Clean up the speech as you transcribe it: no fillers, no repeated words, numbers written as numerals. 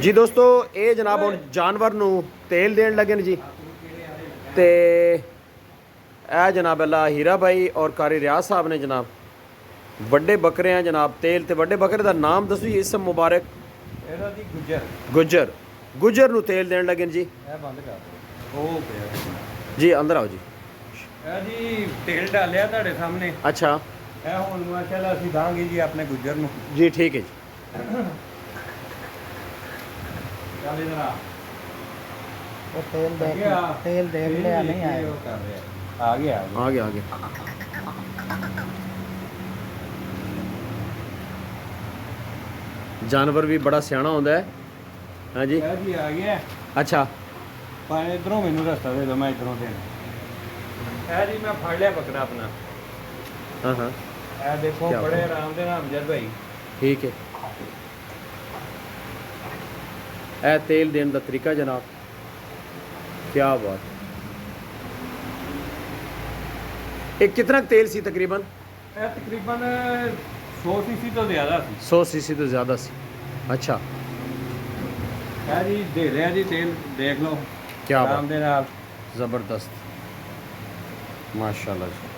जी दोस्तों ये जनाब हुण जानवर नूं तेल देण लगे ने जी। ते ए जनाब अल्लाह हीरा भाई और कारी रियाज साहब ने जनाब वड्डे बकरे हैं जनाब तेल ते वड्डे बकरे दा नाम दसो जी इसम मुबारक। ਇਹਦਾ ਜੀ ਗੁੱਜਰ गुजर गुजर नूं तेल देण लगे ने जी। ਇਹ ਬੰਦ ਕਰ ਉਹ ਪਿਆ जी अंदर आओ जी। ਇਹ ਜੀ ਤੇਲ ਡਾਲਿਆ ਤੁਹਾਡੇ ਸਾਹਮਣੇ। अच्छा ਇਹ ਹੁਣ ਮਾਸ਼ਾਅੱਲਾ ਅਸੀਂ ਦਾਂਗੇ ਜੀ ਆਪਣੇ ਗੁੱਜਰ ਨੂੰ। जी ठीक है जी। ਚੱਲ ਇਧਰ ਆ वो तेल देख लिया नहीं आया। ਉਹ ਕਰ ਰਿਹਾ ਆ ਗਿਆ आगे आगे जानवर भी बड़ा सियाना होंदा है। हाँ जी ਇਹ ਜੀ ਆ ਗਿਆ अच्छा ਪਰ ਇਧਰੋਂ ਮੈਨੂੰ ਰਸਤਾ ਦੇ ਦਿਓ ਮੈਂ ਇਧਰੋਂ ਦੇਣਾ। ਇਹ ਜੀ ਮੈਂ ਫੜ ਲਿਆ ਬੱਕਰਾ ਆਪਣਾ। हाँ हाँ ਇਹ ਦੇਖੋ ਕਿਆ ਬੜੇ ਬਾਤ। ਆਰਾਮ ਦੇ ਨਾਲ ਅਮਜਦ ਭਾਈ। ठीक है। ए तेल देने का तरीका जनाब क्या बात। एक कितना तेल सी तकरीबन? ਇਹ ਤਕਰੀਬਨ 100 ਸੀਸੀ ਤੋਂ ਜ਼ਿਆਦਾ ਸੀ। 100 सीसी तो ज़्यादा सी। अच्छा ਇਹ ਜੀ ਦੇ ਰਿਹਾ ਜੀ ਤੇਲ ਦੇਖ ਲਓ क्या ਆਰਾਮ बात ਦੇ ਨਾਲ। ज़बरदस्त माशाल्लाह जी।